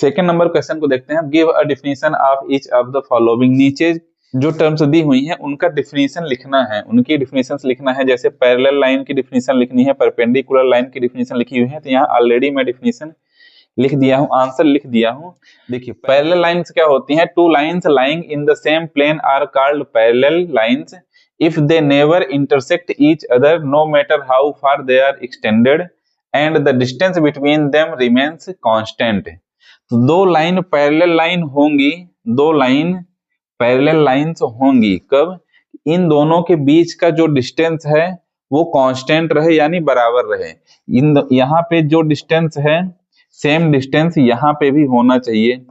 Second number question को देखते हैं। Give a definition of each of the following. नीचे जो टर्म्स दी हुई हैं उनका डिफिनीशन लिखना है, उनकी डिफिनीशंस लिखना है। जैसे पैरेलल लाइन की डिफिनीशन लिखनी है, परपेंडिकुलर लाइन की डिफिनीशन लिखी हुई है। तो यहाँ ऑलरेडी मैं डिफिनीशन लिख दिया हूँ, आंसर लिख दिया हूँ। देखिए पैरेलल लाइंस क्या होती हैं? Two lines lying in the same plane are called parallel lines if they never intersect each other no matter how far they are extended and the distance between them remains constant. तो दो line parallel line होंगी, दो line parallel lines होंगी कब? इन दोनों के बीच का जो डिस्टेंस है वो कांस्टेंट रहे, यानी बराबर रहे। यहाँ पे जो डिस्टेंस है सेम डिस्टेंस यहाँ पे भी होना चाहिए।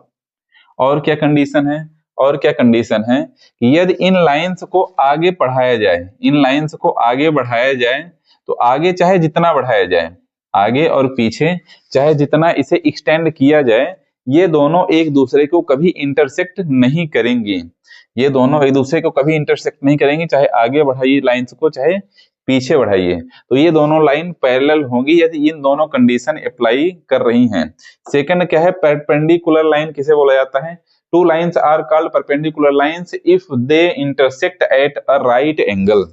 और क्या कंडीशन है? और क्या कंडीशन है कि यदि इन लाइंस को आगे बढ़ाया जाए, इन लाइंस को आगे बढ़ाया जाए, तो आगे चाहे जितना बढ़ाया जाए, आगे और पीछे चाहे जितना इसे एक्सटेंड किया जाए, ये दोनों एक दूसरे को कभी इंटरसेक्ट नहीं करेंगे। ये दोनों एक दूसरे को कभी इंटरसेक्ट नहीं करेंगे, चाहे आगे बढ़ाइए लाइंस को चाहे पीछे बढ़ाइए। तो ये दोनों लाइन पैरेलल होंगी यदि इन दोनों कंडीशन अप्लाई कर रही हैं। सेकंड क्या है? परपेंडिकुलर लाइन किसे बोला जाता है? Two lines are called perpendicular lines if they intersect at a right angle.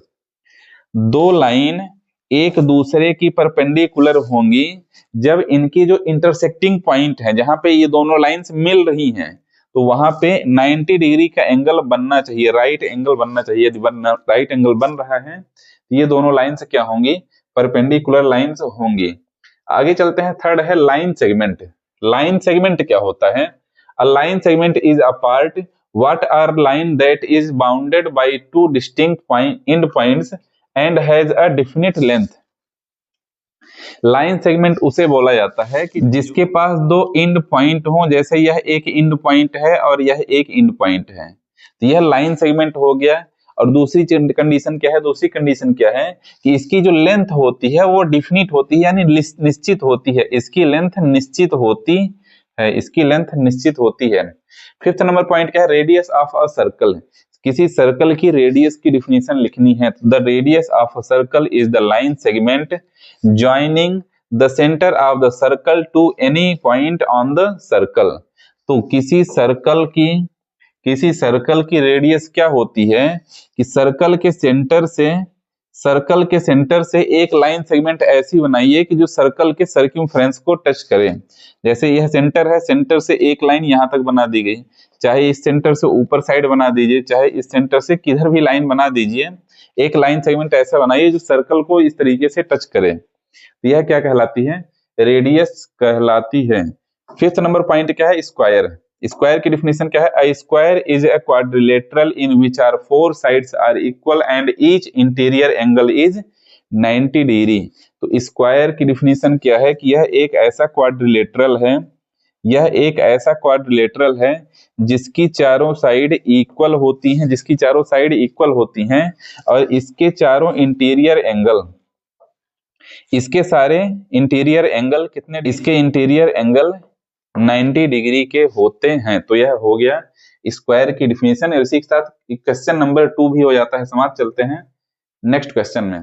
दो लाइन एक दूसरे की परपेंडिकुलर होंगी जब इनकी जो इंटरसेक्टिंग पॉइंट है, जहां पे ये दोनों लाइंस मिल रही हैं, तो वहां पे 90 डिग्री का एंगल बनना चाहिए, राइट एंगल बनना चाहिए। यदि राइट एंगल बन रहा है तो ये दोनों लाइंस क्या होंगी? परपेंडिकुलर लाइंस होंगी। आगे चलते हैं। थर्ड है लाइन सेगमेंट। लाइन सेगमेंट क्या होता है? A line segment is a part what are line that is bounded by two distinct end points and has a definite length. Line segment उसे बोला जाता है कि जिसके पास दो एंड पॉइंट हो, जैसे यह एक एंड पॉइंट है और यह एक एंड पॉइंट है, तो यह लाइन सेगमेंट हो गया। और दूसरी कंडीशन क्या है? दूसरी कंडीशन क्या है कि इसकी जो लेंथ होती है वो डिफिनिट होती है, यानी निश्चित होती है। इसकी लेंथ निश्चित होती है, इसकी लेंथ निश्चित होती है। फिफ्थ नंबर पॉइंट क्या है? Radius of a circle. किसी सर्कल की रेडियस की डिफिनीशन लिखनी है। The radius of a circle is the line segment joining the center of the circle to any point on the circle. तो किसी circle की रेडियस क्या होती है कि सर्कल के सेंटर से एक लाइन सेगमेंट ऐसी बनाइए कि जो सर्कल के सर्कमफ्रेंस को टच करे। जैसे यह सेंटर है, सेंटर से एक लाइन यहां तक बना दी गई, चाहे इस सेंटर से ऊपर साइड बना दीजिए, चाहे इस सेंटर से किधर भी लाइन बना दीजिए, एक लाइन सेगमेंट ऐसा बनाइए जो सर्कल को इस तरीके से टच करे। तो यह क्या कहलाती है? रेडियस कहलाती है। फिफ्थ नंबर पॉइंट क्या है? स्क्वायर। स्क्वायर की डिफिनीशन क्या है? A square is a quadrilateral in which are four sides are equal and each interior angle is 90 degree. तो स्क्वायर की डिफिनीशन क्या है कि यह एक ऐसा क्वाड्रिलेटरल है, यह एक ऐसा क्वाड्रिलेटरल है जिसकी चारों साइड इक्वल होती हैं, जिसकी चारों साइड इक्वल होती हैं और इसके चारों इंटीरियर एंगल, इसके सारे इंटीरियर एंगल कितने? इसके इंटीरियर एंगल 90 डिग्री के होते हैं। तो यह हो गया स्क्वायर की डिफिनीशन। इसी के साथ क्वेश्चन नंबर 2 भी हो जाता है समाप्त। चलते हैं नेक्स्ट क्वेश्चन में।